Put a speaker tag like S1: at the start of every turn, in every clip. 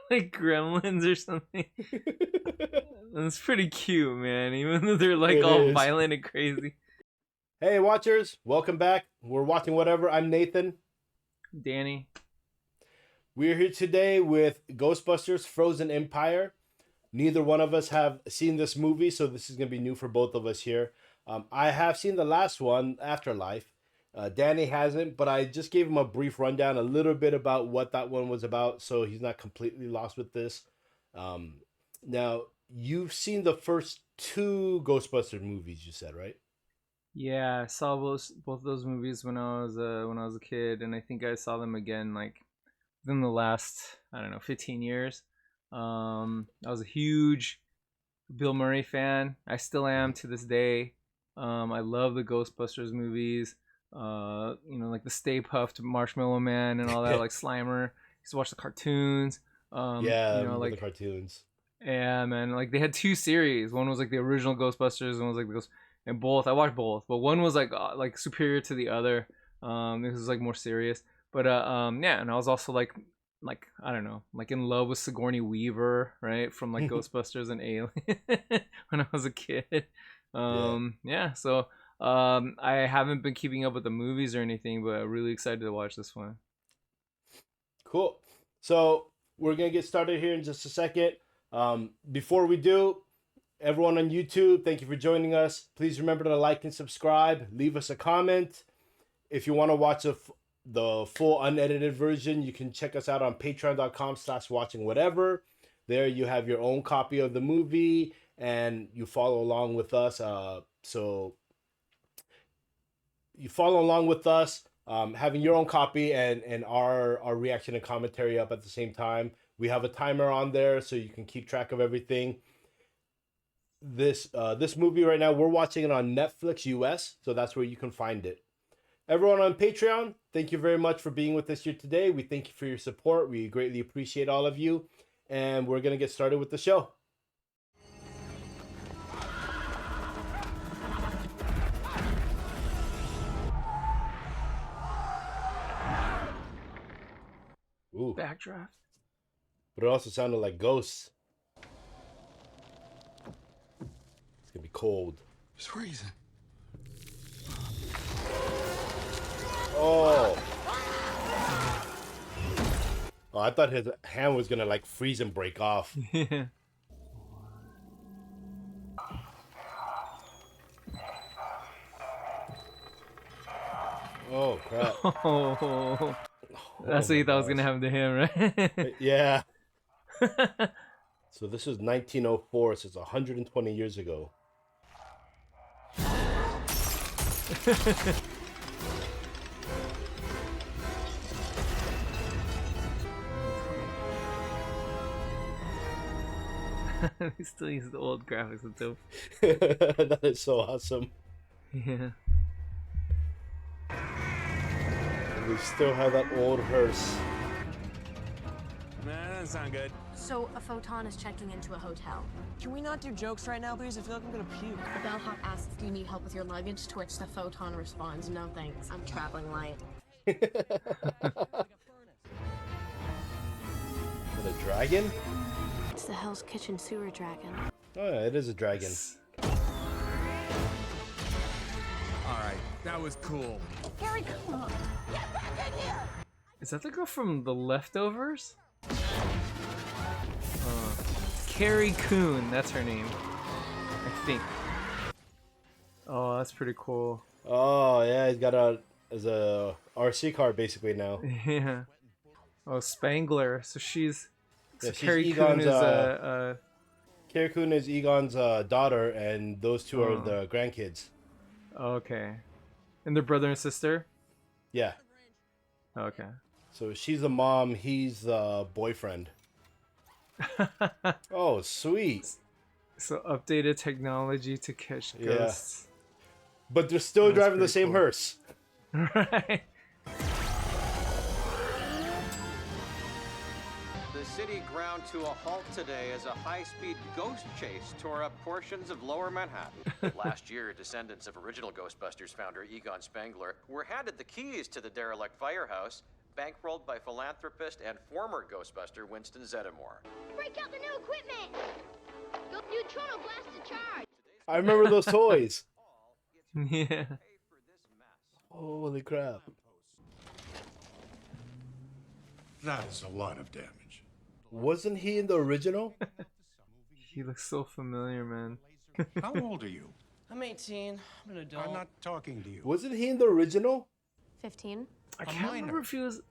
S1: like gremlins or something. It's pretty cute, man. Even though they're like
S2: It
S1: all
S2: is.
S1: violent and crazy.
S2: Hey, watchers, welcome back. We're watching whatever. I'm Nathan.
S1: Danny.
S2: We're here today with Ghostbusters Frozen Empire. Neither one of us have seen this movie, so this is going to be new for both of us here. I have seen the last one, Afterlife. Danny hasn't, but I just gave him a brief rundown, a little bit about what that one was about, so he's not completely lost with this. Now, you've seen the first two Ghostbusters movies, you said, right?
S1: Yeah, I saw both those movies when I was a kid, and I think I saw them again like within the last, I don't know, 15 years. I was a huge Bill Murray fan. I still am to this day. I love the Ghostbusters movies. Like the Stay Puffed Marshmallow Man and all that, like Slimer. Used to watch the cartoons.
S2: Yeah, I remember the cartoons.
S1: Yeah, man. Like they had two series. One was like the original Ghostbusters, and one was like the Ghost. And both, I watched both, but one was like superior to the other. This was like more serious. But yeah, and I was also like I don't know, like in love with Sigourney Weaver, right, from like Ghostbusters and Alien when I was a kid. Yeah. So I haven't been keeping up with the movies or anything, but I'm really excited to watch this one.
S2: Cool. So we're gonna get started here in just a second. Before we do, everyone on YouTube, thank you for joining us. Please remember to like and subscribe. Leave us a comment. If you want to watch the full unedited version, you can check us out on patreon.com/watchingwhatever. There you have your own copy of the movie and you follow along with us. So you follow along with us, having your own copy and our reaction and commentary up at the same time. We have a timer on there so you can keep track of everything. This movie right now, we're watching it on Netflix US, so that's where you can find it. Everyone on Patreon, thank you very much for being with us here today. We thank you for your support. We greatly appreciate all of you, and we're gonna get started with the show. Ooh,
S1: Backdraft.
S2: but it also sounded like ghosts. It's gonna be cold.
S3: It's freezing.
S2: Oh. Oh, I thought his hand was gonna like freeze and break off.
S1: Yeah.
S2: Oh crap.
S1: Oh, that's what you thought was gonna happen to him, right?
S2: Yeah. So this is 1904, so it's 120 years ago.
S1: They still use the old graphics and stuff.
S2: That is so awesome.
S1: Yeah.
S2: And we still have that old hearse.
S3: Nah, that doesn't sound good.
S4: So a photon is checking into a hotel.
S5: Can we not do jokes right now, please? I feel like I'm gonna puke.
S4: The bellhop asks, do you need help with your luggage? To which the photon responds, no thanks, I'm traveling light.
S2: Is it a dragon?
S4: It's the Hell's Kitchen sewer dragon.
S2: Oh yeah, it is a dragon.
S3: Alright, that was cool.
S4: Carrie, come on. Get back in here!
S1: Is that the girl from The Leftovers? Carrie Coon, that's her name, I think. Oh, that's pretty cool.
S2: Oh yeah, he's got a RC car basically now.
S1: Yeah. Oh, Spangler. So she's.
S2: Yeah,
S1: So
S2: she's
S1: Carrie Coon
S2: Egon's,
S1: is
S2: Carrie Coon is Egon's daughter, and those two are the grandkids.
S1: okay. And their brother and sister.
S2: Yeah.
S1: Okay.
S2: So she's the mom, he's the boyfriend. Oh, sweet.
S1: So updated technology to catch
S2: Yeah.
S1: ghosts.
S2: But they're still
S1: That's
S2: driving the
S1: pretty
S2: same
S1: cool.
S2: hearse.
S1: Right.
S6: The city ground to a halt today as a high-speed ghost chase tore up portions of lower Manhattan. Last year, descendants of original Ghostbusters founder Egon Spengler were handed the keys to the derelict firehouse, bankrolled by philanthropist and former Ghostbuster Winston Zeddemore.
S7: Break out the new equipment! Go neutrino blast to charge!
S2: I remember those toys.
S1: Yeah.
S2: Holy crap.
S8: That is a lot of damage.
S2: Wasn't he in the original?
S1: He looks so familiar, man.
S8: How old are you?
S5: I'm 18. I'm an adult.
S8: I'm not talking to you.
S2: Wasn't he in the original?
S4: 15.
S1: I
S8: A
S1: can't remember
S8: minor.
S1: if he was.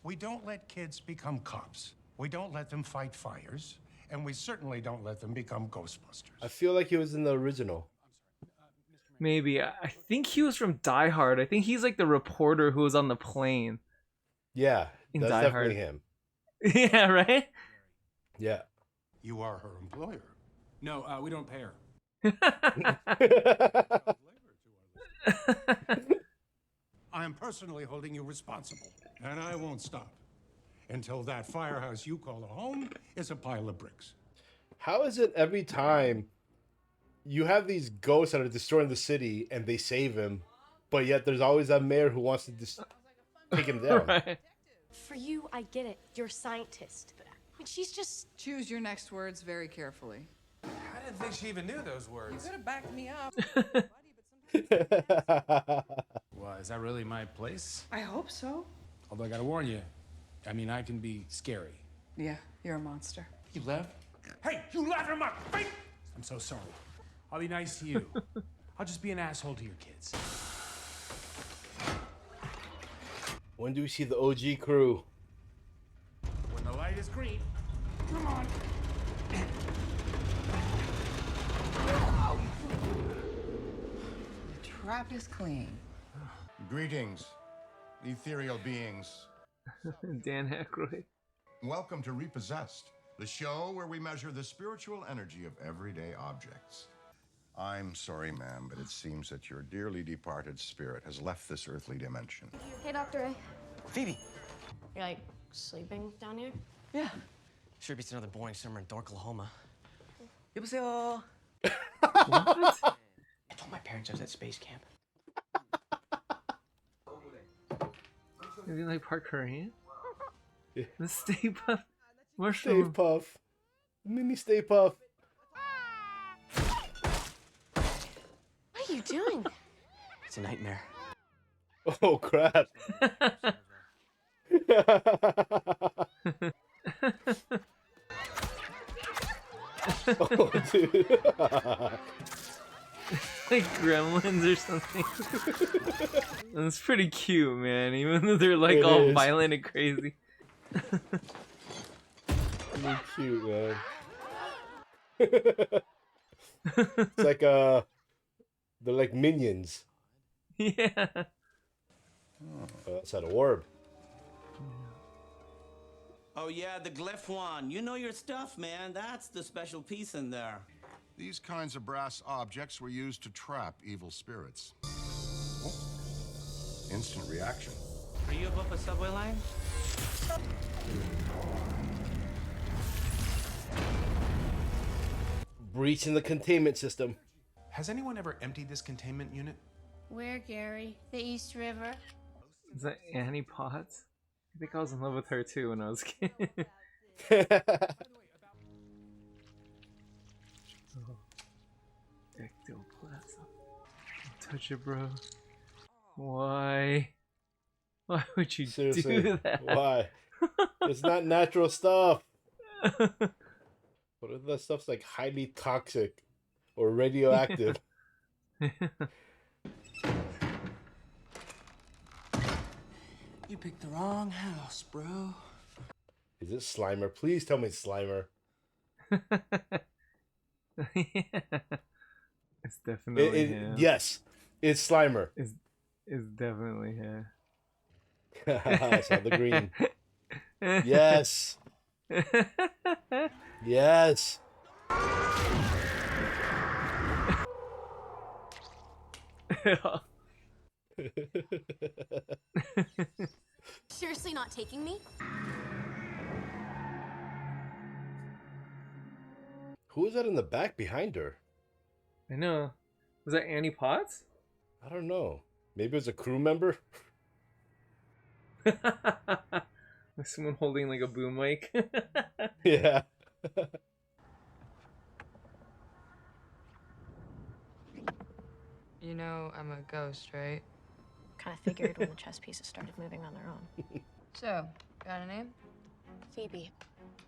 S8: We don't let kids become cops. We don't let them fight fires. And we certainly don't let them become Ghostbusters.
S2: I feel like he was in the original.
S1: Maybe. I think he was from Die Hard. I think he's like the reporter who was on the plane.
S2: Yeah,
S1: In
S2: that's
S1: Die
S2: definitely
S1: Hard.
S2: him.
S1: Yeah, right?
S2: Yeah.
S8: You are her employer.
S3: No, we don't pay her.
S8: I am personally holding you responsible. And I won't stop until that firehouse you call a home is a pile of bricks.
S2: How is it every time you have these ghosts that are destroying the city and they save him, but yet there's always that mayor who wants to just take him down?
S1: Right.
S4: For you, I get it. You're a scientist. But I mean, she's just.
S9: Choose your next words very carefully.
S3: I didn't think she even knew those
S9: You
S3: words.
S9: could have backed me up.
S3: Well, is that really my place?
S9: I hope so.
S3: Although I gotta warn you, I mean, I can be scary.
S9: Yeah, you're a monster.
S3: You left? Hey, you left him up! Hey! I'm so sorry. I'll be nice to you. I'll just be an asshole to your kids.
S2: When do we see the OG crew?
S3: When the light is green, come on.
S9: The trap is clean.
S10: Greetings, ethereal beings.
S1: Dan Aykroyd.
S10: Welcome to Repossessed, the show where we measure the spiritual energy of everyday objects. I'm sorry, ma'am, but it seems that your dearly departed spirit has left this earthly dimension.
S4: Hey, Dr. A.
S5: Phoebe.
S4: You're like sleeping down here?
S5: Yeah. Sure beats another boring summer in Dorklahoma. 여보세요.
S1: What?
S5: I told my parents I was at space camp.
S1: Maybe like Park Korean?
S2: Yeah.
S1: The Stay Puft
S2: Stay
S1: mushroom.
S2: Puff. Mini Stay Puff.
S4: What are you doing?
S5: It's a nightmare.
S2: Oh, crap. Oh, dude.
S1: Like gremlins or something. It's pretty cute, man. Even though they're like
S2: It
S1: all
S2: is.
S1: violent and crazy.
S2: Really cute, man. It's like they're like minions.
S1: Yeah.
S2: That's an orb.
S11: Oh yeah, the glyph one. You know your stuff, man. That's the special piece in there.
S10: These kinds of brass objects were used to trap evil spirits. Oh. Instant reaction.
S11: Are you above a subway line?
S2: Breaching the containment system.
S3: Has anyone ever emptied this containment unit?
S7: Where, Gary? The East River?
S1: Is that Annie Potts? I think I was in love with her too when I was a kid. Oh. Ectoplasm. Don't touch it, bro. Why? Why would you
S2: Seriously,
S1: do that?
S2: why? It's not natural stuff. What if that stuff's like highly toxic or radioactive?
S5: You picked the wrong house, bro.
S2: Is it Slimer? Please tell me it's Slimer.
S1: Yeah. It's definitely him.
S2: Yes, it's Slimer.
S1: It's definitely him.
S2: I saw the green. Yes. Yes.
S4: Seriously not taking me?
S2: Who is that in the back behind her?
S1: I know. Was that Annie Potts?
S2: I don't know. Maybe it was a crew member?
S1: Like someone holding like a boom mic.
S2: Yeah.
S12: You know I'm a ghost, right?
S4: Kind of figured when the chess pieces started moving on their own.
S12: So, got a name?
S4: Phoebe.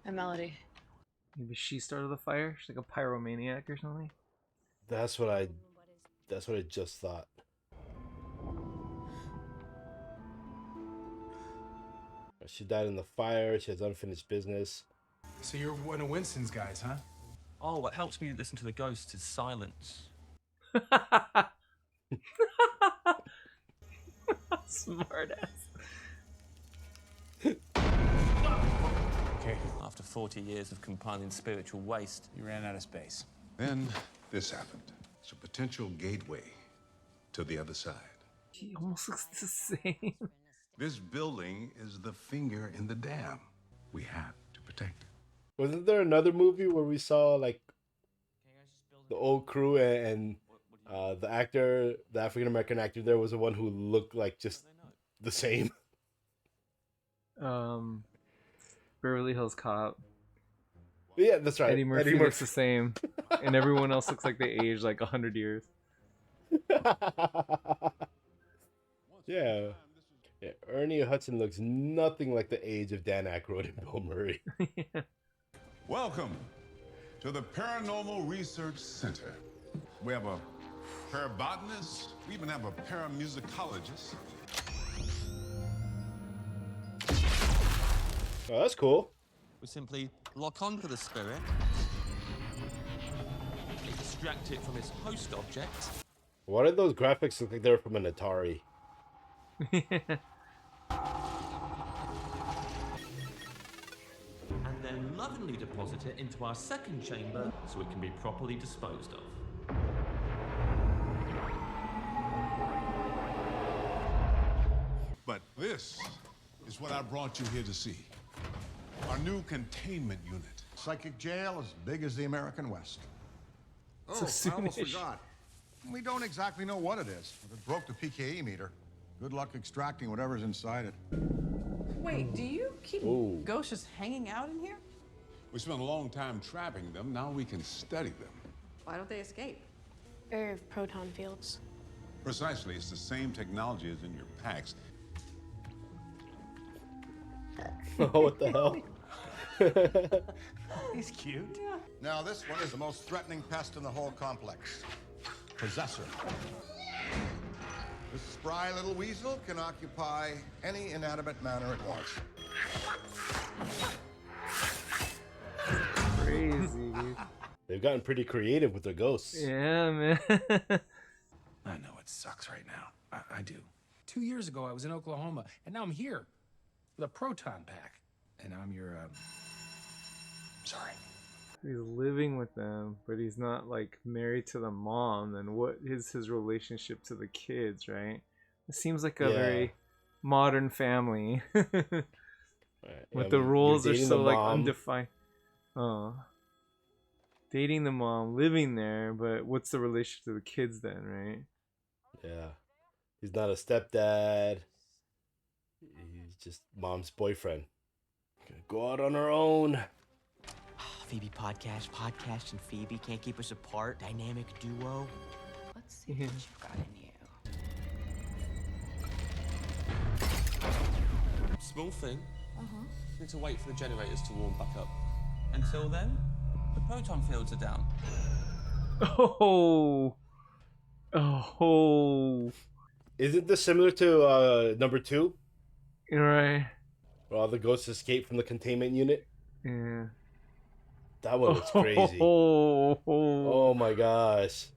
S12: And Melody.
S1: Maybe she started the fire. She's like a pyromaniac or something.
S2: That's what I just thought. She died in the fire. She has unfinished business.
S3: So you're one of Winston's guys, huh?
S5: Oh, what helps me listen to the ghosts is silence.
S1: Smart ass.
S3: Okay.
S5: After 40 years of compiling spiritual waste,
S3: You ran out of space.
S8: Then this happened. It's a potential gateway to the other side.
S1: He almost looks the same.
S8: This building is the finger in the dam. We have to protect it.
S2: Wasn't there another movie where we saw like the old crew and the actor, the African American actor there was the one who looked like just the same?
S1: Beverly Hills Cop.
S2: Yeah, that's right.
S1: Eddie Murphy looks the same, and everyone else looks like they aged like 100 years.
S2: Yeah. Yeah, Ernie Hudson looks nothing like the age of Dan Aykroyd and Bill Murray.
S1: Yeah.
S8: Welcome to the Paranormal Research Center. We have a parabotanist. We even have a paramusicologist.
S2: Oh, that's cool.
S5: we simply lock onto the spirit, extract it from its host object.
S2: Why did those graphics look like they were from an Atari?
S5: And then lovingly deposit it into our second chamber so it can be properly disposed of.
S8: But this is what I brought you here to see. Our new containment unit.
S10: Psychic jail as big as the American West.
S1: So
S10: I almost
S1: soonish.
S10: forgot. We don't exactly know what it is. If it broke the PKE meter, good luck extracting whatever's inside it.
S9: Wait, do you keep
S2: Ooh.
S9: ghosts just hanging out in here?
S8: We spent a long time trapping them. Now we can study them.
S9: Why don't they escape?
S4: Proton fields.
S8: Precisely. It's the same technology as in your packs.
S2: Oh, what the hell?
S3: He's cute.
S10: Now, this one is the most threatening pest in the whole complex. Possessor. This spry little weasel can occupy any inanimate matter it wants.
S1: Crazy, dude.
S2: They've gotten pretty creative with their ghosts.
S1: Yeah, man.
S3: I know it sucks right now. I do. 2 years ago, I was in Oklahoma, and now I'm here with a proton pack. And I'm your, sorry.
S1: He's living with them, but he's not like married to the mom. Then what is his relationship to the kids, right? It seems like a very modern family.
S2: Right.
S1: But the rules
S2: you're
S1: are
S2: dating
S1: so
S2: the
S1: like
S2: mom.
S1: undefined. Oh. Dating the mom, living there, but what's the relationship to the kids then, right?
S2: Yeah. He's not a stepdad. He's just mom's boyfriend. Gonna go out on her own.
S5: Phoebe podcast, and Phoebe can't keep us apart. Dynamic duo.
S9: Let's see what you've got in you.
S5: Small thing. Need to wait for the generators to warm back up. Until then, the proton fields are down.
S1: Oh. Oh.
S2: Isn't this similar to number 2?
S1: Right.
S2: Where all the ghosts escape from the containment unit?
S1: Yeah.
S2: That one was crazy. Oh my gosh.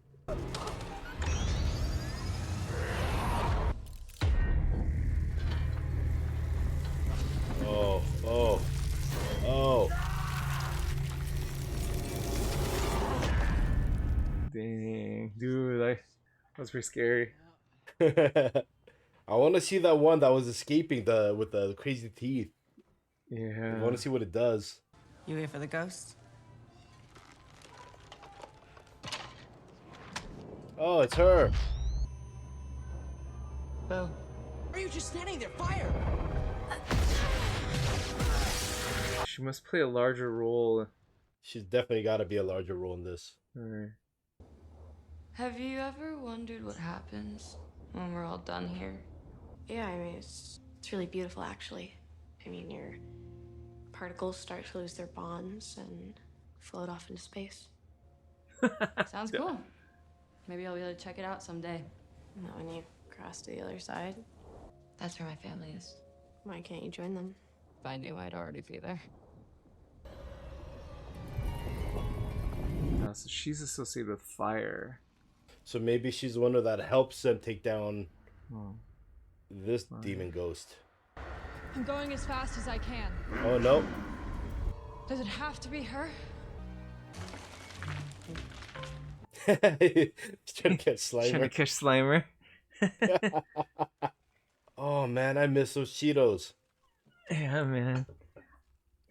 S2: Oh.
S1: Dang, dude, that's pretty scary.
S2: I want to see that one that was escaping with the crazy teeth.
S1: Yeah.
S2: I want to see what it does.
S9: You here for the ghosts?
S2: Oh, it's her.
S9: Boo.
S5: Are you just standing there? Fire!
S1: She must play a larger role.
S2: She's definitely got to be a larger role in this.
S1: Alright.
S12: Have you ever wondered what happens when we're all done here?
S4: Yeah, I mean, it's really beautiful, actually. I mean, your particles start to lose their bonds and float off into space.
S12: Sounds cool. Maybe I'll be able to check it out someday.
S4: Not when you cross to the other side.
S12: That's where my family is.
S4: Why can't you join them?
S12: If I knew, I'd already be there.
S1: So she's associated with fire.
S2: So maybe she's the one that helps them take down this
S1: Fire.
S2: demon ghost.
S13: I'm going as fast as I can.
S2: Oh, no.
S13: Does it have to be her?
S2: He's trying to catch Slimer.
S1: Trying to catch Slimer.
S2: Oh, man, I miss those Cheetos.
S1: Yeah, man.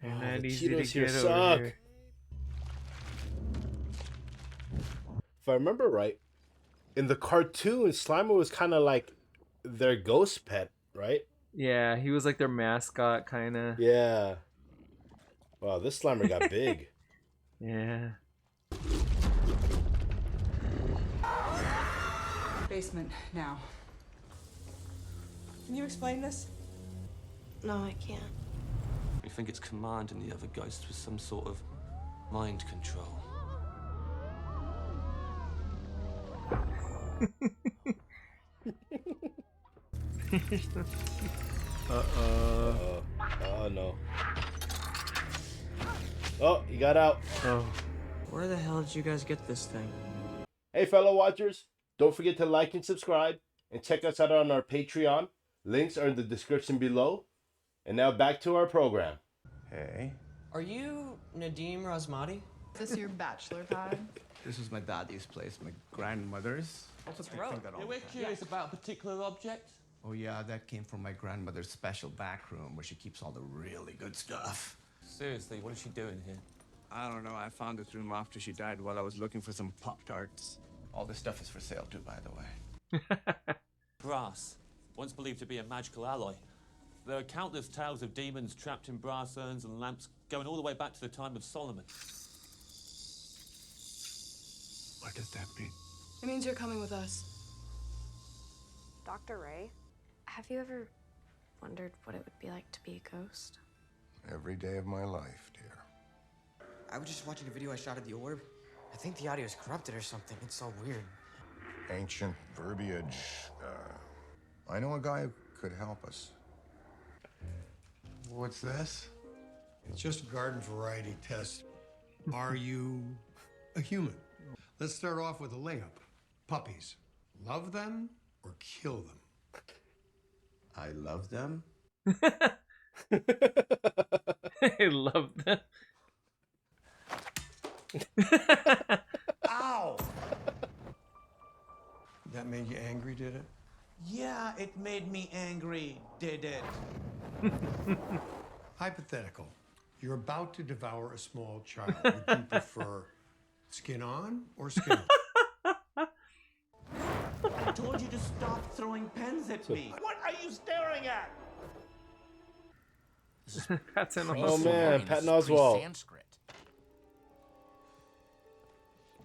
S1: They're
S2: Oh,
S1: not
S2: the
S1: easy to
S2: Cheetos here
S1: get
S2: suck.
S1: over here.
S2: If I remember right, in the cartoon, Slimer was kind of like their ghost pet, right?
S1: Yeah, he was like their mascot, kind of.
S2: Yeah. Wow, this Slimer got big.
S1: Yeah.
S9: Basement now. Can you explain this?
S4: No, I can't.
S5: We think it's commanding the other ghosts with some sort of mind control.
S2: Uh-oh. Oh, no. Oh, you got out.
S1: Oh.
S14: Where the hell did you guys get this thing?
S2: Hey, fellow watchers, don't forget to like and subscribe, and check us out on our Patreon. Links are in the description below. And now back to our program.
S10: Hey.
S14: Are you Nadim Razmati?
S9: Is this your bachelor pad?
S15: This is my daddy's place, my grandmother's.
S14: What's
S15: I think that all
S5: We're
S15: the time.
S5: curious about a particular object.
S15: Oh yeah, that came from my grandmother's special back room where she keeps all the really good stuff.
S5: Seriously, what is she doing here?
S15: I don't know, I found this room after she died while I was looking for some Pop-Tarts. All this stuff is for sale too, by the way.
S5: Brass, once believed to be a magical alloy. There are countless tales of demons trapped in brass urns and lamps going all the way back to the time of Solomon.
S3: What does that mean?
S12: It means you're coming with us.
S4: Dr. Ray, have you ever wondered what it would be like to be a ghost?
S10: Every day of my life, dear.
S14: I was just watching a video I shot at the orb. I think the audio is corrupted or something. It's so weird.
S10: Ancient verbiage. I know a guy who could help us.
S16: What's this? It's just a garden variety test. Are you a human? Let's start off with a layup. Puppies. Love them or kill them?
S15: I love them.
S1: I love that.
S15: Ow!
S16: That made you angry, did it?
S11: Yeah, it made me angry, did it?
S16: Hypothetical. You're about to devour a small child. Would you prefer skin on or skin off?
S11: I told you to stop throwing pens at me. What are you staring at?
S1: Patton
S2: Oh, man, Patton Oswalt.
S17: Sanskrit.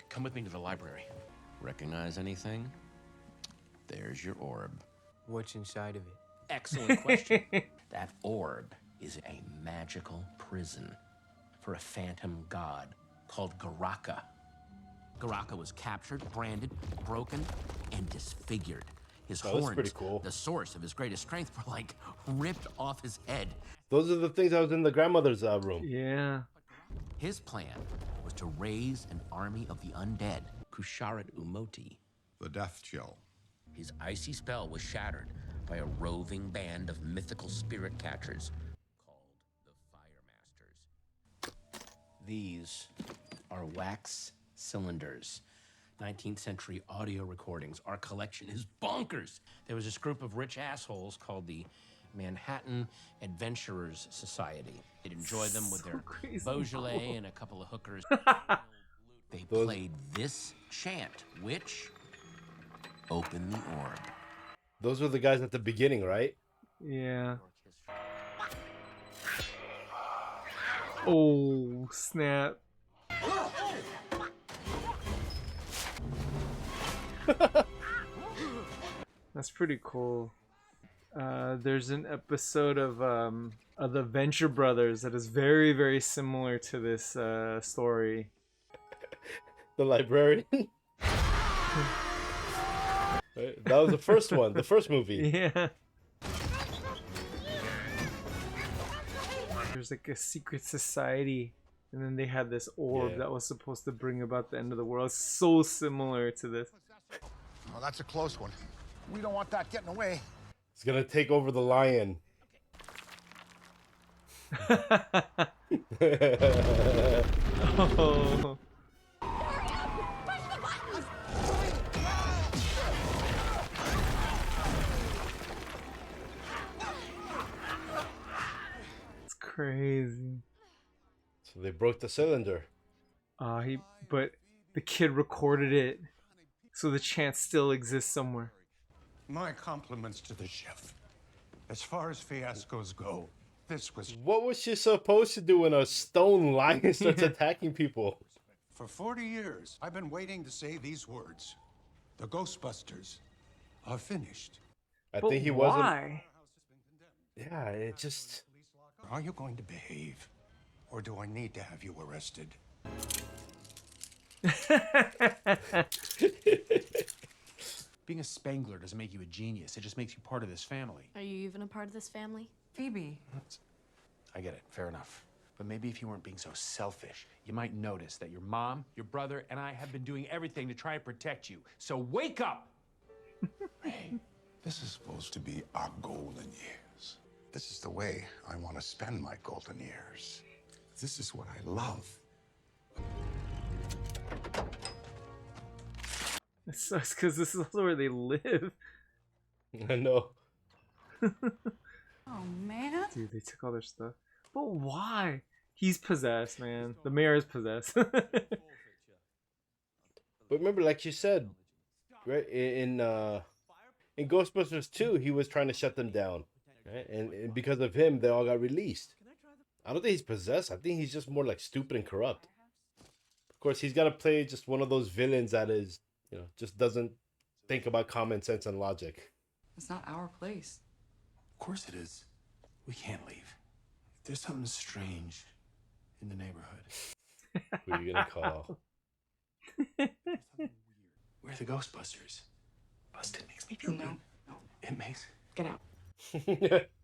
S17: Come with me to the library. Recognize anything? There's your orb.
S14: What's inside of it?
S17: Excellent question. That orb is a magical prison for a phantom god called Garaka. Garaka was captured, branded, broken, and disfigured. His
S2: Oh, that's
S17: horns,
S2: pretty cool.
S17: the source of his greatest strength, were like ripped off his head.
S2: Those are the things that was in the grandmother's room.
S1: Yeah.
S17: His plan was to raise an army of the undead, Kusharat Umoti.
S10: The death chill.
S17: His icy spell was shattered by a roving band of mythical spirit catchers called the Fire Masters. These are wax cylinders. 19th century audio recordings. Our collection is bonkers. There was this group of rich assholes called the Manhattan Adventurers Society. They'd enjoy them with their Beaujolais and a couple of hookers. They played this chant, which opened the orb.
S2: Those were the guys at the beginning, right?
S1: Yeah. Oh, snap. That's pretty cool. There's an episode of the Venture Brothers that is very, very similar to this story.
S2: The librarian. That was the first one, the first movie.
S1: Yeah. There's like a secret society, and then they had this orb that was supposed to bring about the end of the world. It's so similar to this.
S10: Oh, that's a close one. We don't want that getting away.
S2: It's gonna take over the lion.
S1: Oh. It's crazy.
S2: So they broke the cylinder.
S1: But the kid recorded it, so the chance still exists somewhere.
S18: My compliments to the chef. As far as fiascos go, this was...
S2: What was she supposed to do when a stone lion starts attacking people?
S18: For 40 years, I've been waiting to say these words. The Ghostbusters are finished.
S2: I think he wasn't...
S1: Why?
S2: Yeah, it just...
S18: Are you going to behave? Or do I need to have you arrested?
S3: Being a Spangler doesn't make you a genius. It just makes you part of this family.
S4: Are you even a part of this family?
S9: Phoebe.
S3: I get it. Fair enough. But maybe if you weren't being so selfish, you might notice that your mom, your brother, and I have been doing everything to try and protect you. So wake up!
S18: Hey, this is supposed to be our golden years. This is the way I want to spend my golden years. This is what I love.
S1: It sucks because this is also where they live.
S2: I know.
S9: Oh, man.
S1: Dude, they took all their stuff. But why? He's possessed, man. The mayor is possessed.
S2: But remember, like you said, right, in Ghostbusters 2, he was trying to shut them down. Right? And because of him, they all got released. I don't think he's possessed. I think he's just more like stupid and corrupt. Of course, he's got to play just one of those villains that is, you know, just doesn't think about common sense and logic.
S9: It's not our place.
S3: Of course it is. We can't leave. There's something strange in the neighborhood.
S2: Who are you gonna call?
S3: We're the Ghostbusters. Busted makes me feel good. No, it makes...
S4: Get out.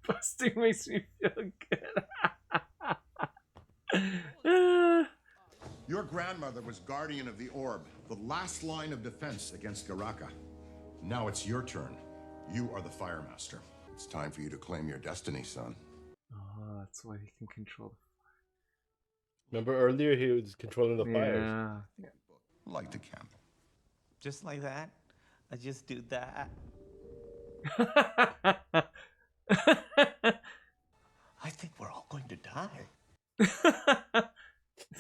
S1: Busting makes me feel good.
S10: Your grandmother was guardian of the orb, the last line of defense against Garaka. Now it's your turn. You are the fire master. It's time for you to claim your destiny, son.
S1: Oh, that's why he can control the
S2: Remember earlier he was controlling the fires.
S1: Yeah.
S18: Light the candle.
S11: Just like that? I just do that. I think we're all going to die.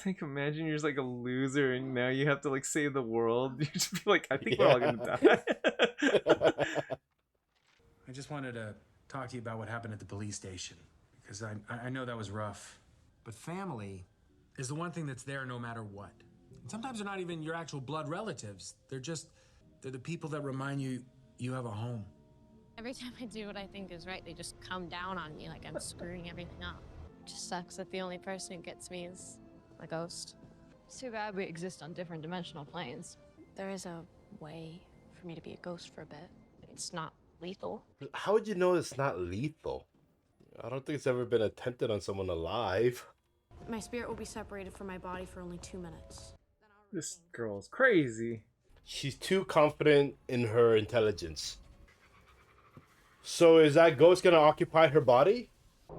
S1: Like, imagine you're just like a loser and now you have to like save the world. You just be like, I think we're all gonna die.
S3: I just wanted to talk to you about what happened at the police station, because I know that was rough. But family is the one thing that's there no matter what. And sometimes they're not even your actual blood relatives. They're the people that remind you you have a home.
S4: Every time I do what I think is right, they just come down on me like I'm screwing everything up. It just sucks that the only person who gets me is a ghost.
S13: It's too bad we exist on different dimensional planes.
S4: There is a way for me to be a ghost for a bit. It's not lethal.
S2: How would you know it's not lethal? I don't think it's ever been attempted on someone alive.
S4: My spirit will be separated from my body for only 2 minutes.
S1: This girl's crazy.
S2: She's too confident in her intelligence. So is that ghost gonna occupy her body?
S1: I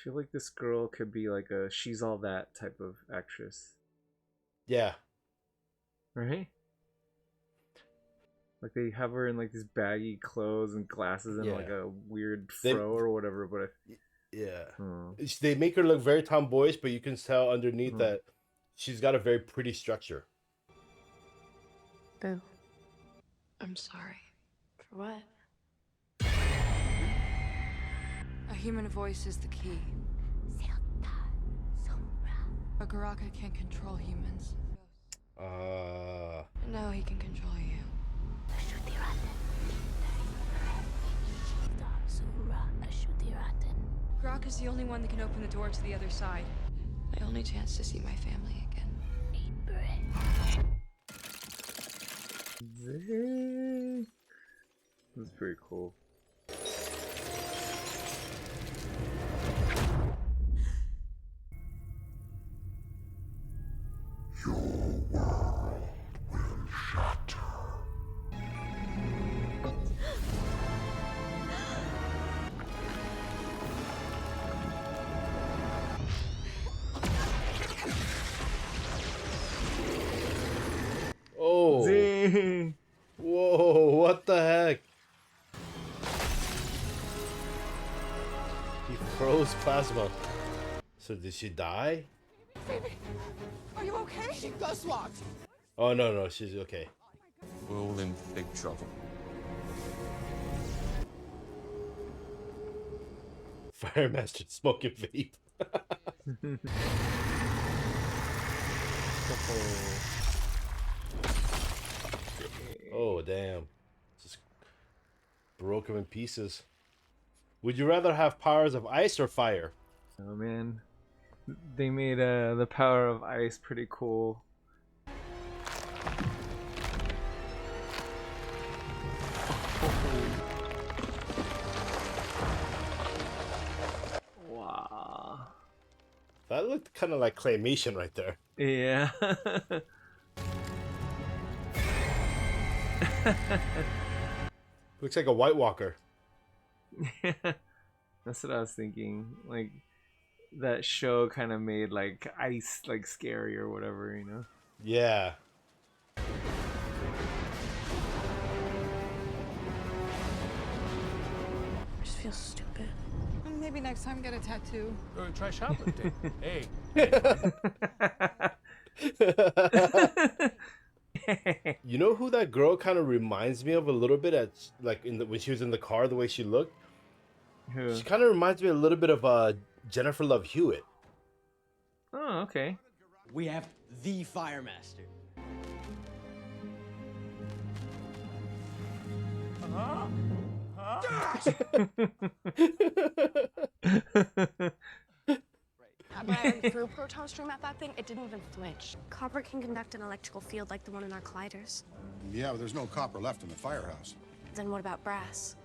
S1: feel like this girl could be like a She's All That type of actress.
S2: Yeah.
S1: Right? Like they have her in like these baggy clothes and glasses and like a weird fro or whatever, but
S2: They make her look very tomboyish, but you can tell underneath that she's got a very pretty structure.
S4: Boo. I'm sorry. For what?
S13: Are
S12: human voice is the key. But Garaka can't control humans. No, he can control you. Garaka's the only one that can open the door to the other side. My only chance to see my family again.
S1: That's pretty cool.
S2: Oh.
S1: Zing.
S2: Whoa, what the heck? He froze plasma. So did she die?
S19: Baby, are you okay? She ghost walked.
S2: Oh, no, she's okay.
S5: We're all in big trouble.
S2: Firemaster smoking vape. Oh, damn. Just broke him in pieces. Would you rather have powers of ice or fire?
S1: Oh man, they made the power of ice pretty cool. Wow.
S2: That looked kind of like claymation right there.
S1: Yeah.
S2: Looks like a White Walker.
S1: That's what I was thinking. Like that show kind of made like ice like scary or whatever, you know?
S2: Yeah.
S4: I just feel stupid.
S19: Maybe next time get a tattoo.
S3: Or try shoplifting. Hey.
S2: You know who that girl kind of reminds me of a little bit at like when she was in the car, the way she looked?
S1: Who?
S2: She kind of reminds me a little bit of Jennifer Love Hewitt.
S1: Oh, okay.
S14: We have the Firemaster.
S7: When I threw a proton stream at that thing, it didn't even flinch. Copper can conduct an electrical field like the one in our colliders.
S10: Yeah, but there's no copper left in the firehouse.
S7: Then what about brass?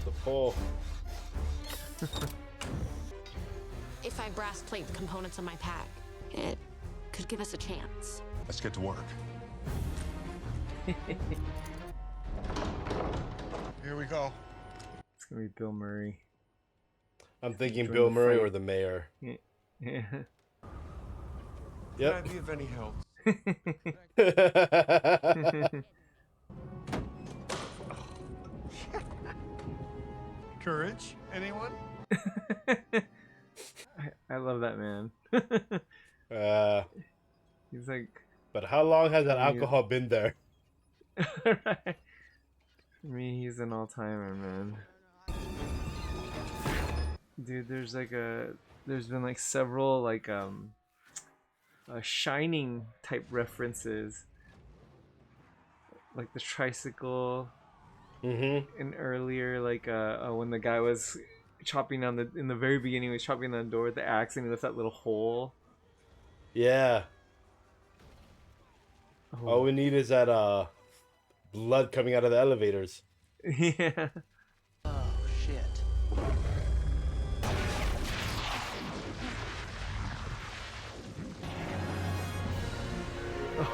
S2: The pole.
S7: If I brass plate the components of my pack, it could give us a chance.
S10: Let's get to work. Here we go.
S1: It's gonna be Bill Murray.
S2: I'm thinking
S1: Join
S2: Bill
S1: the
S2: Murray
S1: fight.
S2: or the mayor.
S1: Yeah.
S2: Yep.
S15: Can I be of any help?
S16: Courage, anyone?
S1: I love that man. He's like.
S2: But how long has that
S1: Yeah.
S2: alcohol been there?
S1: Right. For me, he's an all-timer, man. Dude, there's been like several like Shining type references, like the tricycle, and earlier like when the guy was chopping down in the very beginning, he was chopping down the door with the axe and he left that little hole.
S2: Yeah.
S1: Oh.
S2: All we need is that blood coming out of the elevators.
S1: Yeah.
S14: Oh, shit.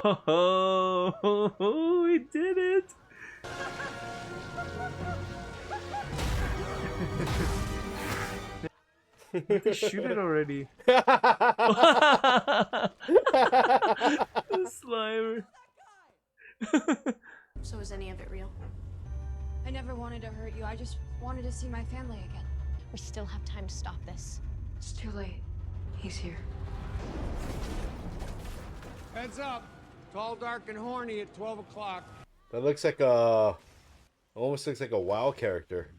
S1: Oh, we did it! Shoot it already. The Slimer.
S7: So is any of it real?
S13: I never wanted to hurt you. I just wanted to see my family again.
S7: We still have time to stop this.
S12: It's too late. He's here.
S15: Heads up. Tall, dark, and horny at 12 o'clock.
S2: That looks like a Almost looks like a WoW character.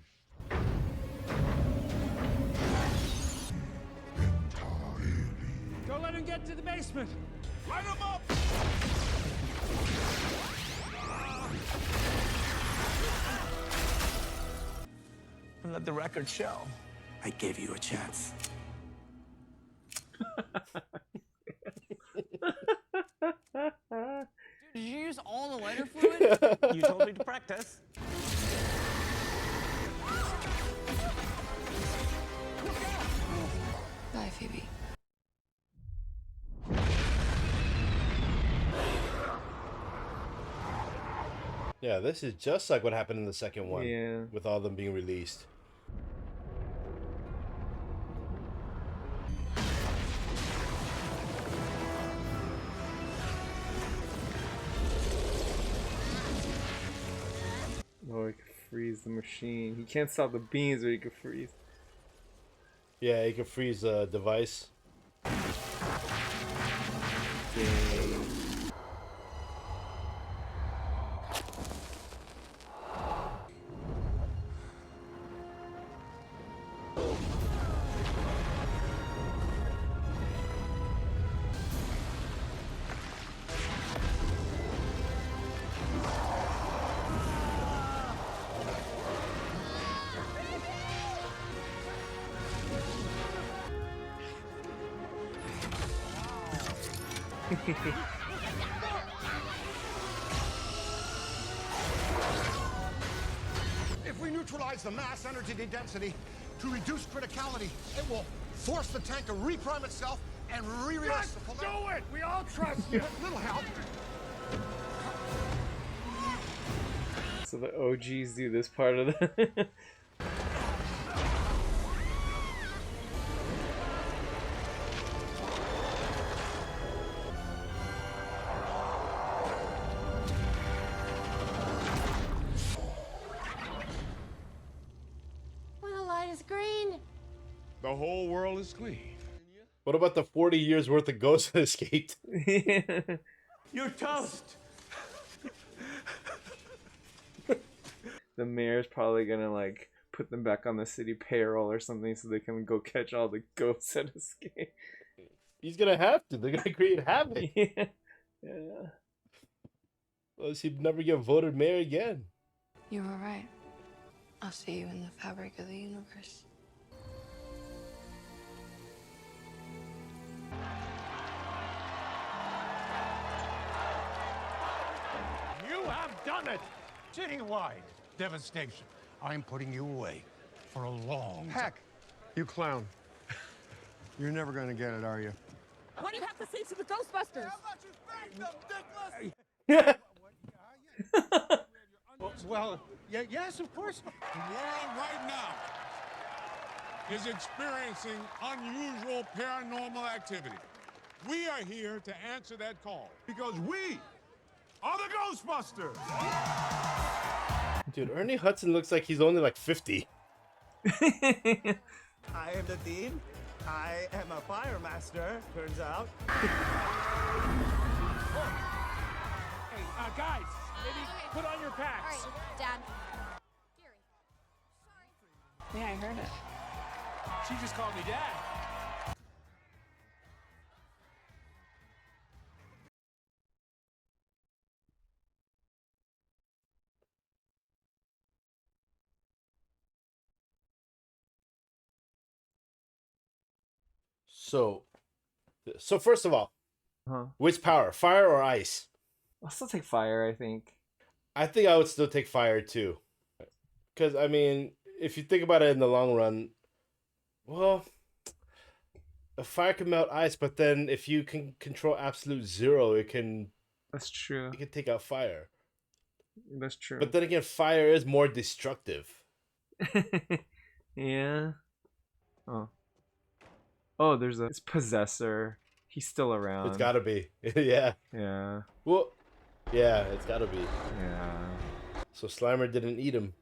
S3: Don't let him get to the basement.
S8: Light him up!
S15: And let the record show. I gave you a chance.
S19: Did you use all the lighter fluid?
S11: You told me to practice.
S12: Bye, Phoebe.
S2: Yeah, this is just like what happened in the second one.
S1: Yeah.
S2: With all them being released.
S1: Oh, he could freeze the machine. He can't stop the beams, but he could freeze.
S2: Yeah, you can freeze a device.
S1: Dang.
S10: If we neutralize the mass energy density to reduce criticality, it will force the tank to reprime itself and re-release the
S3: Do it! We all trust you!
S10: Little help.
S1: So the OGs do this part of the...
S13: When the light is green.
S8: The whole world is clean.
S2: What about the 40 years worth of ghosts that escaped?
S11: You're toast.
S1: The mayor's probably gonna like put them back on the city payroll or something so they can go catch all the ghosts that escape.
S2: He's gonna have to. They're gonna create havoc.
S1: Yeah. Yeah.
S2: Else he'd never get voted mayor again.
S12: You were right. I'll see you in the fabric of the universe.
S10: You have done it! Citywide devastation. I'm putting you away for a long time.
S16: Heck, you clown. You're never gonna get it, are you?
S19: What do you have to say to the Ghostbusters?
S10: Well, yes, of course.
S8: The world right now is experiencing unusual paranormal activity. We are here to answer that call because we are the Ghostbusters.
S2: Dude, Ernie Hudson looks like he's only like 50.
S11: I am the Dean. I am a fire master, turns out.
S3: Hey, guys, maybe put on your packs.
S13: All right, Dad.
S19: Yeah, I heard it.
S3: She just called me Dad.
S2: So first of all, which power, fire or ice?
S1: I'll still take fire, I think.
S2: I think I would still take fire too. Because, I mean, if you think about it in the long run, well, a fire can melt ice, but then if you can control absolute zero, it can...
S1: That's true.
S2: It can take out fire.
S1: That's true.
S2: But then again, fire is more destructive.
S1: Yeah. Oh. Oh, there's a... It's Possessor. He's still around.
S2: It's gotta be. Yeah.
S1: Yeah.
S2: Well, yeah, it's gotta be.
S1: Yeah.
S2: So Slimer didn't eat him.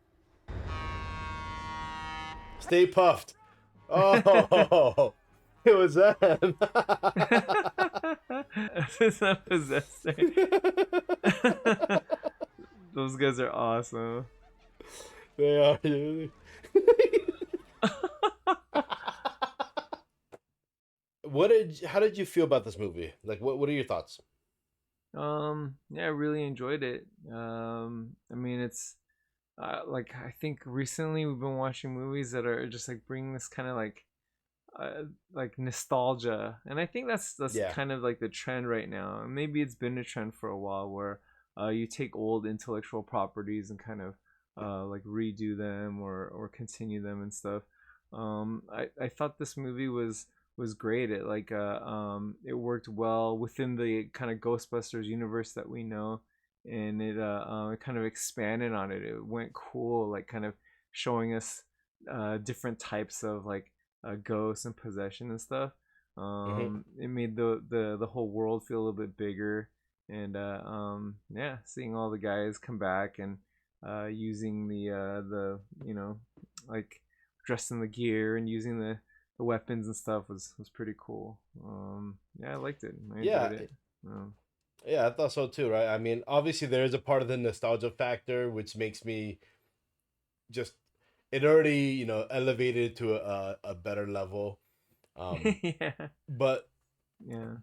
S2: Stay puffed. Oh, it was them.
S1: It's not Possessor. Those guys are awesome.
S2: They are. Dude. How did you feel about this movie? Like, what are your thoughts?
S1: Yeah, I really enjoyed it. I mean, it's like I think recently we've been watching movies that are just like bringing this kind of like nostalgia, and I think that's
S2: Yeah.
S1: kind of like the trend right now. And maybe it's been a trend for a while where you take old intellectual properties and kind of like redo them or continue them and stuff. I thought this movie was great. It worked well within the kind of Ghostbusters universe that we know, and it kind of expanded on it. It went cool, like kind of showing us different types of like ghosts and possession and stuff. It made the whole world feel a little bit bigger, and yeah, seeing all the guys come back and using the like dressed in the gear and using the weapons and stuff was pretty cool. Yeah, I liked it. I
S2: Yeah.
S1: enjoyed it.
S2: Yeah, I thought so too, right? I mean, obviously there is a part of the nostalgia factor which makes me just it already, elevated to a better level.
S1: Yeah.
S2: But
S1: Yeah.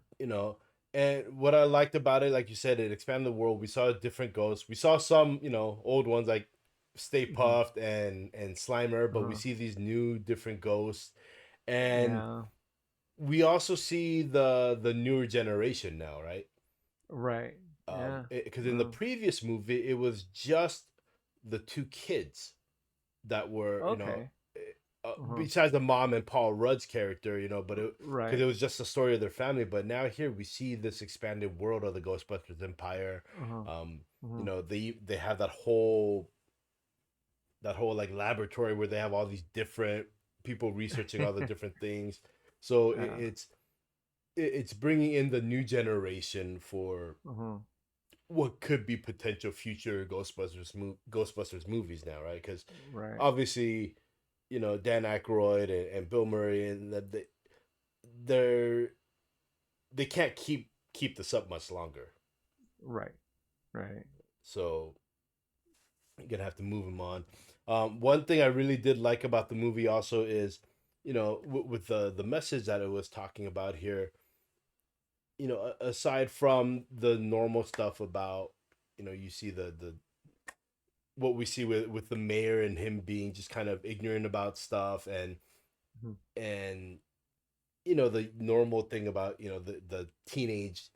S2: and what I liked about it, like you said, it expanded the world. We saw different ghosts. We saw some, old ones like Stay Puffed and Slimer, but we see these new different ghosts. And
S1: Yeah.
S2: we also see the newer generation now, right?
S1: Right. Yeah.
S2: Because in the previous movie, it was just the two kids that were,
S1: Okay.
S2: besides the mom and Paul Rudd's character, but because
S1: Right.
S2: it was just the story of their family. But now here we see this expanded world of the Ghostbusters Empire. They have that whole like laboratory where they have all these different people researching all the different things. So
S1: Yeah.
S2: it's bringing in the new generation for what could be potential future Ghostbusters movies now, right? Because
S1: Right.
S2: obviously, Dan Aykroyd and Bill Murray and that they can't keep this up much longer.
S1: Right. Right.
S2: So you're gonna have to move them on. One thing I really did like about the movie also is, with the message that it was talking about here, aside from the normal stuff about, you see the what we see with the mayor and him being just kind of ignorant about stuff and the normal thing about, the teenage,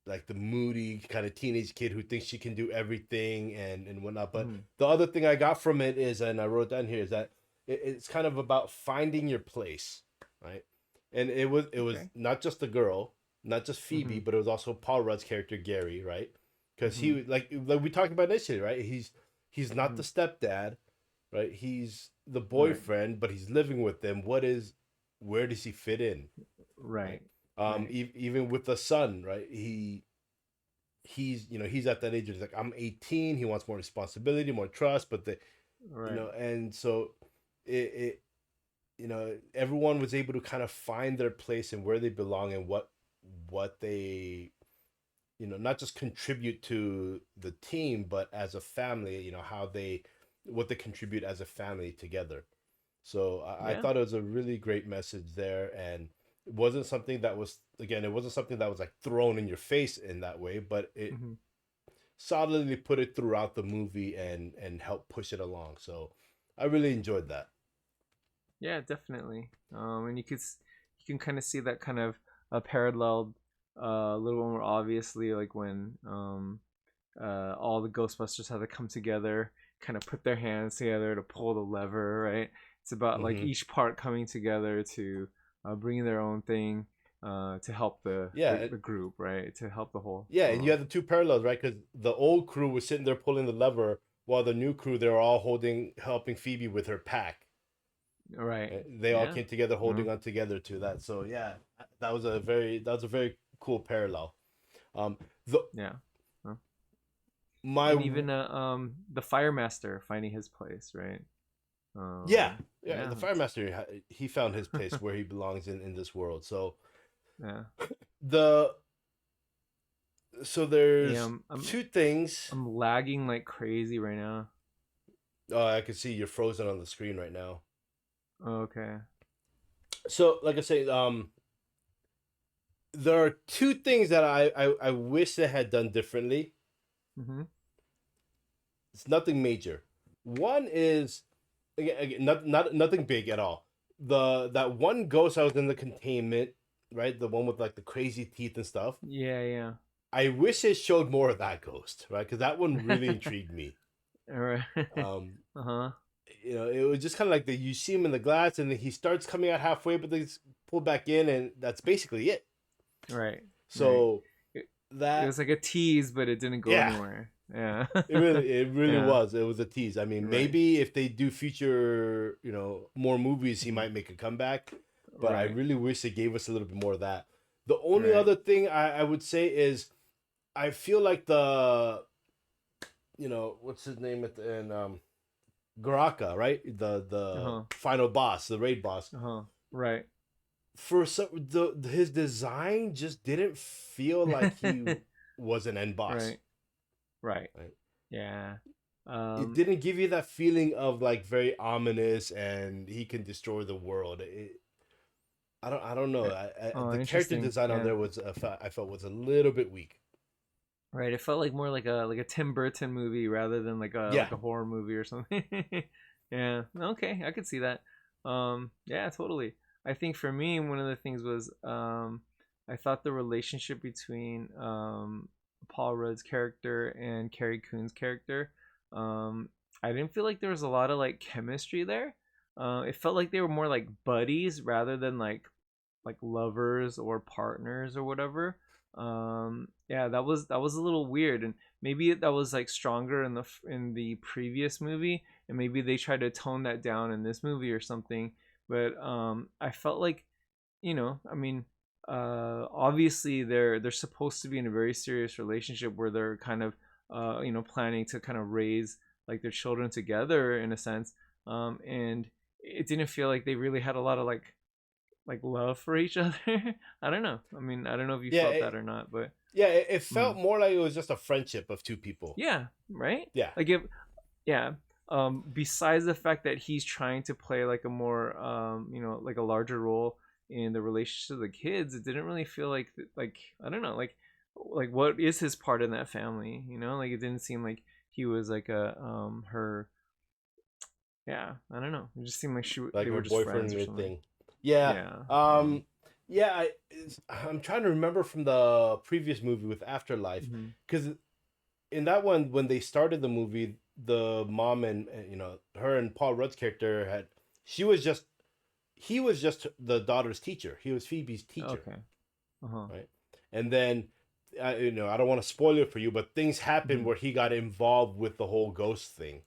S2: like the moody kind of teenage kid who thinks she can do everything and whatnot. But the other thing I got from it is, and I wrote down here, is that it's kind of about finding your place, right? And it was not just the girl, not just Phoebe, but it was also Paul Rudd's character Gary, right? Because he was like we talked about initially, right? He's not the stepdad, right? He's the boyfriend, but he's living with them. Where does he fit in?
S1: Right.
S2: Even with the son, right? He's at that age. He's like, I'm 18. He wants more responsibility, more trust, but and so it everyone was able to kind of find their place and where they belong and what they, not just contribute to the team, but as a family, what they contribute as a family together. So I thought it was a really great message there, and it wasn't something that was like thrown in your face in that way, but it solidly put it throughout the movie and helped push it along. So I really enjoyed that.
S1: Yeah, definitely. And you can kind of see that kind of paralleled a little more obviously, like when all the Ghostbusters had to come together, kind of put their hands together to pull the lever, right? It's about like each part coming together to bring their own thing to help the group, right? To help the whole.
S2: Yeah, and you have the two parallels, right? Because the old crew was sitting there pulling the lever, while the new crew, they were all helping Phoebe with her pack.
S1: Right.
S2: They all came together, holding on together to that. So yeah, that was a very cool parallel. And
S1: even the Fire Master finding his place, right?
S2: The Fire Master, he found his place where he belongs in this world. So there's two things.
S1: I'm lagging like crazy right now.
S2: Oh, I can see you're frozen on the screen right now.
S1: Okay.
S2: So, like I say, there are two things that I wish they had done differently.
S1: Mm-hmm.
S2: It's nothing major. One is again nothing big at all. That one ghost I was in the containment, right? The one with like the crazy teeth and stuff.
S1: Yeah.
S2: I wish it showed more of that ghost, right? Because that one really intrigued me.
S1: All right.
S2: Uh-huh. You know, it was just kind of like you see him in the glass, and then he starts coming out halfway, but then he's pulled back in, and that's basically it.
S1: Right.
S2: So
S1: right.
S2: that
S1: it was like a tease, but it didn't go anywhere. Yeah.
S2: it really
S1: Yeah.
S2: was. It was a tease. I mean,
S1: Right.
S2: maybe if they do future, more movies, he might make a comeback. But I
S1: Right.
S2: really wish they gave us a little bit more of that. The only
S1: Right.
S2: other thing I would say is, I feel like what's his name at the end? Garaka, right? The final boss, the raid boss.
S1: Right.
S2: For his design just didn't feel like he was an end boss.
S1: Right. Yeah.
S2: It didn't give you that feeling of like very ominous and he can destroy the world. I don't know. The character
S1: interesting.
S2: design on
S1: Yeah.
S2: there was I felt was a little bit weak.
S1: Right. It felt like more like a Tim Burton movie rather than like a horror movie or something. Yeah. Okay, I could see that. Yeah, totally. I think for me, one of the things was I thought the relationship between Paul Rudd's character and Carrie Coon's character, I didn't feel like there was a lot of like chemistry there. It felt like they were more like buddies rather than like lovers or partners or whatever. Yeah, that was a little weird, and maybe that was like stronger in the previous movie, and maybe they tried to tone that down in this movie or something. But I felt like, I mean, obviously they're supposed to be in a very serious relationship where they're kind of planning to kind of raise like their children together in a sense, and it didn't feel like they really had a lot of like love for each other. I don't know. I mean, I don't know if you felt that or not, but
S2: yeah, it felt more like it was just a friendship of two people.
S1: yeah, right?
S2: Yeah.
S1: Like besides the fact that he's trying to play like a more like a larger role in the relationship of the kids, it didn't really feel like I don't know, like what is his part in that family, like it didn't seem like he was like a her. Yeah, I don't know. It just seemed like
S2: Like
S1: they
S2: her
S1: were just
S2: boyfriend
S1: friends or something.
S2: thing. Yeah. I'm trying to remember from the previous movie with Afterlife, because in that one, when they started the movie, the mom and her and Paul Rudd's character he was just the daughter's teacher. He was Phoebe's teacher.
S1: Okay.
S2: Right. And then I don't want to spoil it for you, but things happened where he got involved with the whole ghost thing.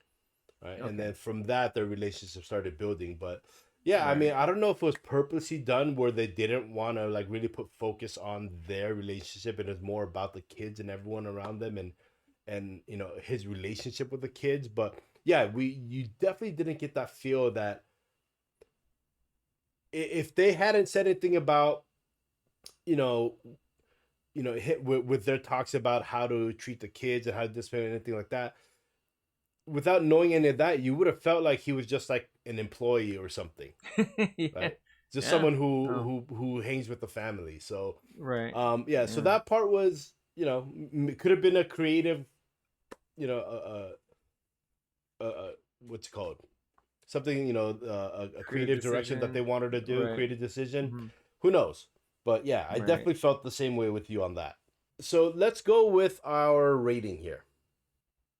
S2: Right. And then from that, their relationship started building. But yeah, I mean, I don't know if it was purposely done where they didn't want to like really put focus on their relationship, and it's more about the kids and everyone around them and his relationship with the kids. But yeah, you definitely didn't get that feel that if they hadn't said anything about hit with their talks about how to treat the kids and how to discipline, anything like that, without knowing any of that, you would have felt like he was just like an employee or something.
S1: Yeah.
S2: Right? Just someone who hangs with the family. So
S1: right.
S2: So that part was, it could have been a creative, what's it called? Something, a creative direction that they wanted to do, creative decision. Who knows? But yeah, I definitely felt the same way with you on that. So let's go with our rating here.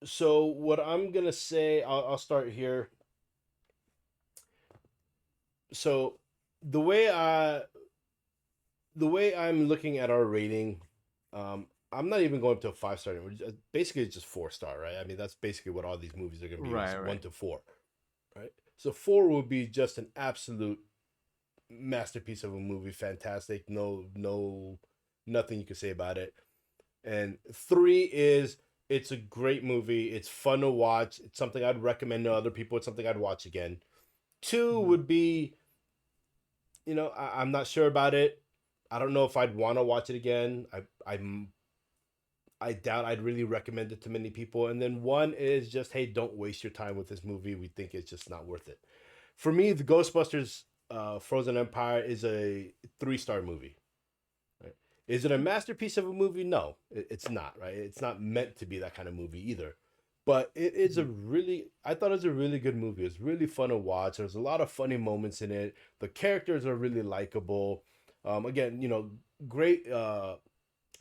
S2: So what I'm gonna say, I'll start here. So the way I'm looking at our rating, I'm not even going up to a 5-star. Basically, it's just 4-star, right? I mean, that's basically what all these movies are gonna be,
S1: right.
S2: 1 to 4, right? So 4 would be just an absolute masterpiece of a movie, fantastic. No, nothing you can say about it. And 3 is, it's a great movie. It's fun to watch. It's something I'd recommend to other people. It's something I'd watch again. 2 would be, I'm not sure about it. I don't know if I'd want to watch it again. I doubt I'd really recommend it to many people. And then one is just, hey, don't waste your time with this movie. We think it's just not worth it. For me, the Ghostbusters Frozen Empire is a 3-star movie. Right? Is it a masterpiece of a movie? No, it's not. Right? It's not meant to be that kind of movie either. But it is I thought it was a really good movie. It's really fun to watch. There's a lot of funny moments in it. The characters are really likable. Again, great, a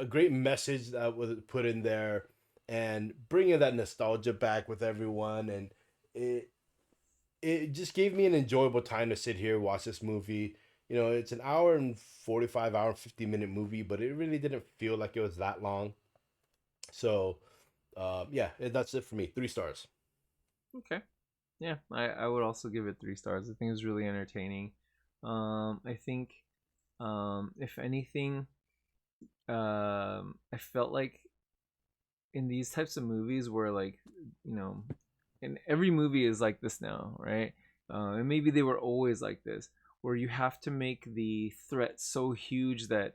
S2: great message that was put in there, and bringing that nostalgia back with everyone. And it just gave me an enjoyable time to sit here, watch this movie. It's an hour and 45, hour and 50-minute movie, but it really didn't feel like it was that long. So, yeah, that's it for me. 3 stars.
S1: Okay. Yeah, I would also give it 3 stars. I think it was really entertaining. I think, if anything, I felt like in these types of movies where, like, and every movie is like this now, right? And maybe they were always like this, where you have to make the threat so huge that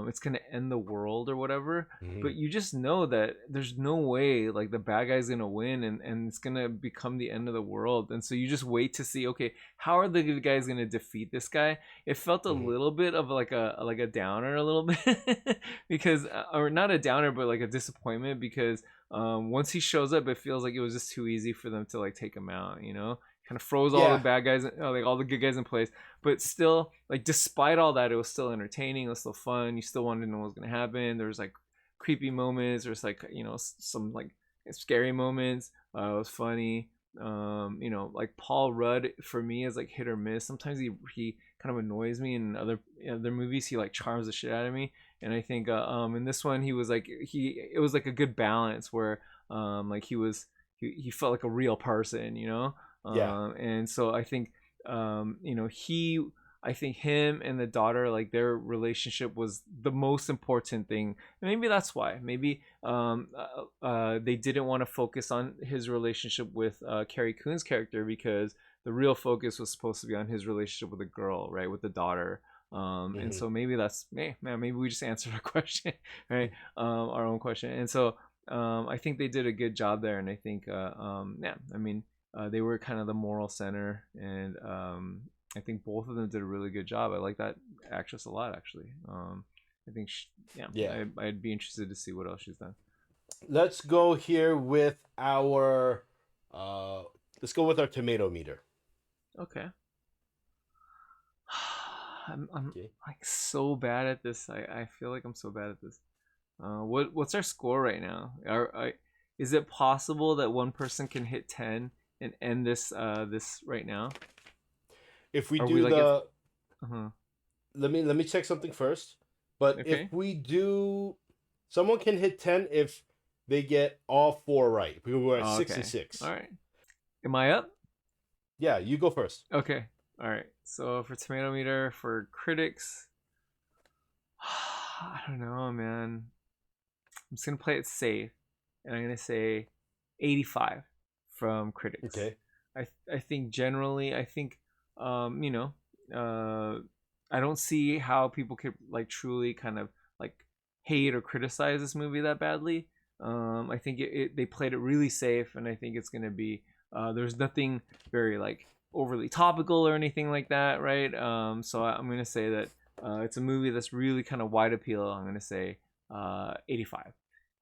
S1: it's gonna end the world or whatever. But you just know that there's no way like the bad guy's gonna win, and it's gonna become the end of the world. And so you just wait to see, okay, how are the good guys gonna defeat this guy? It felt a little bit of like a downer a little bit because, or not a downer, but like a disappointment, because once he shows up, it feels like it was just too easy for them to like take him out, kind of froze all the bad guys, like all the good guys in place. But still, like, despite all that, it was still entertaining. It was still fun. You still wanted to know what was going to happen. There was like creepy moments. There's like, some like scary moments. It was funny. Like Paul Rudd for me is like hit or miss. Sometimes he kind of annoys me. In other movies, he like charms the shit out of me. And I think in this one, he was like, it was like a good balance where like he felt like a real person, and so I think I think him and the daughter, like, their relationship was the most important thing. And maybe that's why. Maybe they didn't want to focus on his relationship with Carrie Coon's character, because the real focus was supposed to be on his relationship with the girl, right, with the daughter. And so maybe that's, maybe we just answered our question, right, our own question. And so I think they did a good job there. And I think they were kind of the moral center, and I think both of them did a really good job. I like that actress a lot, actually. I think I'd be interested to see what else she's done.
S2: Let's go here with our tomato meter.
S1: Okay. I'm like so bad at this. I feel like I'm so bad at this. What's our score right now? Is it possible that one person can hit 10 and end this right now?
S2: If we let me check something first. But
S1: okay.
S2: If we do, someone can hit 10 if they get all 4 right. We were at 6 and 6.
S1: All right. Am I up?
S2: Yeah, you go first.
S1: Okay. All right. So for tomato meter, for critics, I don't know, man. I'm just gonna play it safe, and I'm gonna say 85 from critics.
S2: Okay.
S1: I think generally, I don't see how people could like truly kind of like hate or criticize this movie that badly. I think they played it really safe, and I think it's gonna be there's nothing very like overly topical or anything like that, right? So I'm gonna say that it's a movie that's really kind of wide appeal. I'm gonna say 85.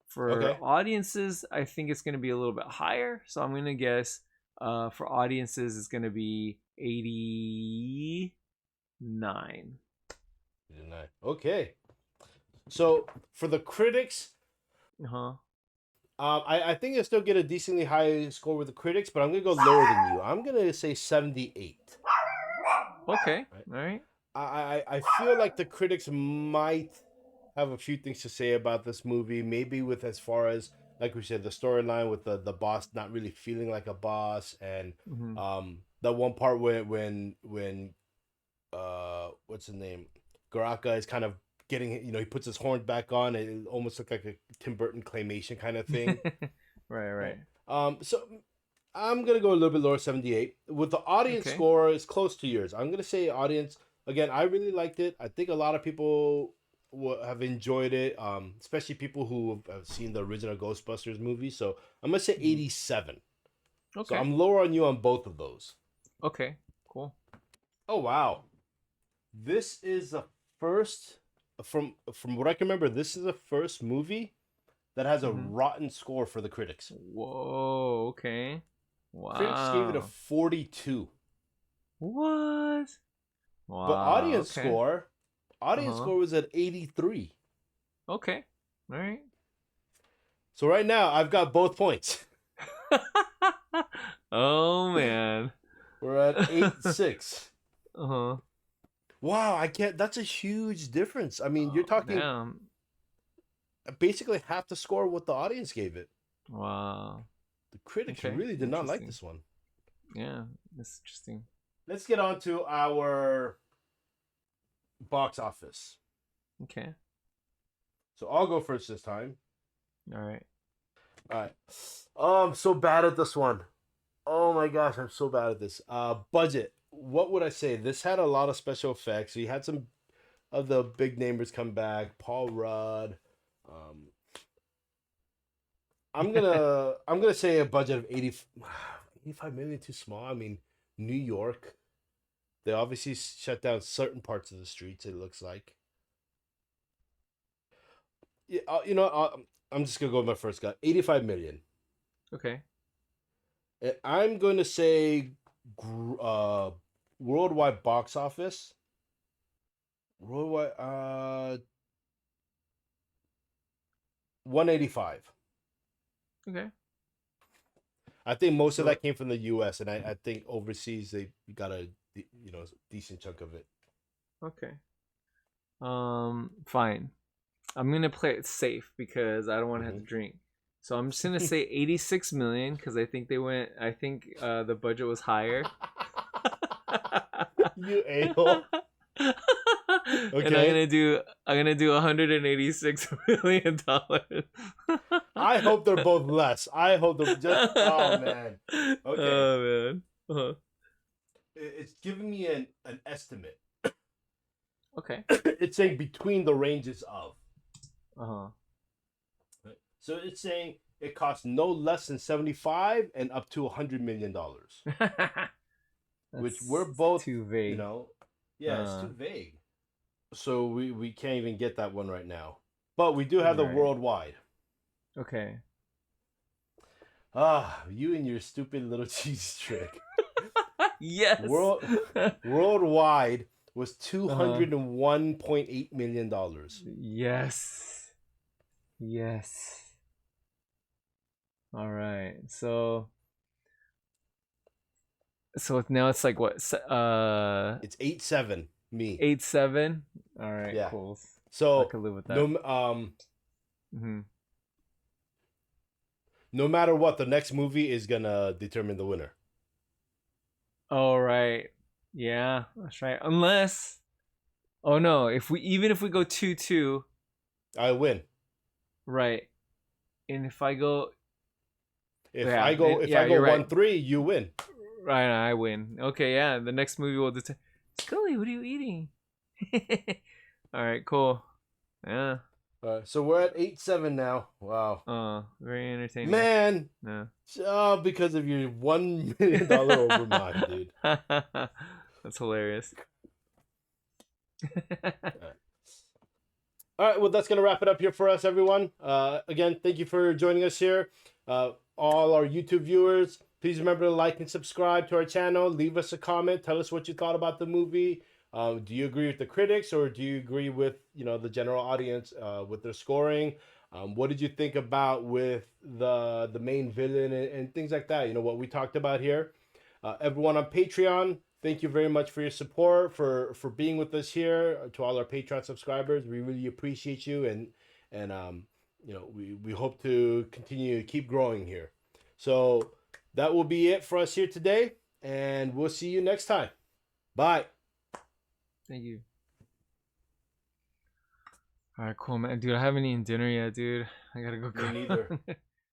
S1: For audiences, I think it's gonna be a little bit higher, so I'm gonna guess for audiences it's gonna be 89.
S2: 89. Okay. So for the critics, I think I still get a decently high score with the critics, but I'm gonna go lower than you. I'm gonna say 78.
S1: Okay. All right.
S2: I feel like the critics might have a few things to say about this movie. Maybe with, as far as, like we said, the storyline with the boss not really feeling like a boss, and that one part when what's his name, Garaka is kind of getting, he puts his horns back on. It almost looked like a Tim Burton claymation kind of thing.
S1: Right.
S2: So I'm gonna go a little bit lower, 78. With the audience score is close to yours. I'm gonna say audience again. I really liked it. I think a lot of people have enjoyed it, especially people who have seen the original Ghostbusters movie. So I'm gonna say 87.
S1: Okay.
S2: So I'm lower on you on both of those.
S1: Okay. Cool.
S2: Oh wow, this is the first from what I can remember. This is the first movie that has a rotten score for the critics.
S1: Whoa. Okay. Wow.
S2: Critics gave it a 42.
S1: What? Wow.
S2: But audience
S1: okay.
S2: score was at 83.
S1: Okay. All right.
S2: So right now I've got both points.
S1: Oh man.
S2: We're at 8-6.
S1: Uh-huh.
S2: Wow, I can't. That's a huge difference. I mean, you're talking basically half the score what the audience gave it.
S1: Wow.
S2: The critics really did not like this one.
S1: Yeah, that's interesting.
S2: Let's get on to our box office.
S1: Okay.
S2: So I'll go first this time.
S1: All right.
S2: All right. Oh, I'm so bad at this one. Oh my gosh, I'm so bad at this. Budget. What would I say? This had a lot of special effects. We had some of the big namers come back. Paul Rudd. I'm gonna say a budget of 85 million. Too small. I mean, New York. They obviously shut down certain parts of the streets. It looks like. Yeah, I'm just gonna go with my first gut. 85 million.
S1: Okay.
S2: And I'm going to say worldwide box office. Worldwide 185.
S1: Okay.
S2: I think most of that came from the US, and I think overseas they got a decent chunk of it.
S1: Okay. Fine. I'm gonna play it safe because I don't want to have to drink. So I'm just gonna say 86 million because I think the budget was higher.
S2: You a-hole. Okay.
S1: And I'm gonna do 186 million dollars.
S2: I hope they're both less. I hope they're just. Oh man. Okay.
S1: Oh man. Uh-huh.
S2: It's giving me an estimate.
S1: Okay.
S2: It's saying between the ranges of.
S1: Uh-huh.
S2: So it's saying it costs no less than 75 and up to $100 million. Which we're both
S1: too vague.
S2: It's too vague. So we can't even get that one right now. But we do have the worldwide.
S1: Okay.
S2: You and your stupid little cheese trick.
S1: Yes.
S2: Worldwide was $201.8 million.
S1: Yes. Yes. All right. So now it's like what?
S2: It's 8-7. Me.
S1: 8-7. All right.
S2: Yeah.
S1: Cool.
S2: So
S1: I could live with that.
S2: No matter what, the next movie is gonna determine the winner.
S1: All right. Yeah, that's right. Unless, oh no, if we go 2-2,
S2: I win.
S1: Right. And if I go,
S2: if I go 1-3, you win.
S1: Right, I win. Okay, yeah. The next movie will determine. Scully, what are you eating? All right, cool. Yeah.
S2: So we're at 8-7 now. Wow.
S1: Very entertaining.
S2: Man.
S1: Yeah.
S2: Because of your $1 million overmind, dude.
S1: That's hilarious.
S2: All right, well, that's going to wrap it up here for us, everyone. Again, thank you for joining us here. All our YouTube viewers, please remember to like and subscribe to our channel. Leave us a comment. Tell us what you thought about the movie. Do you agree with the critics, or do you agree with the general audience with their scoring? What did you think about with the main villain and things like that? What we talked about here. Everyone on Patreon, thank you very much for your support, for being with us here. To all our Patreon subscribers, we really appreciate you, and we hope to continue to keep growing here. So that will be it for us here today, and we'll see you next time. Bye.
S1: Thank you. All right, cool, man. Dude, I haven't eaten dinner yet, dude. I gotta go.
S2: Me neither.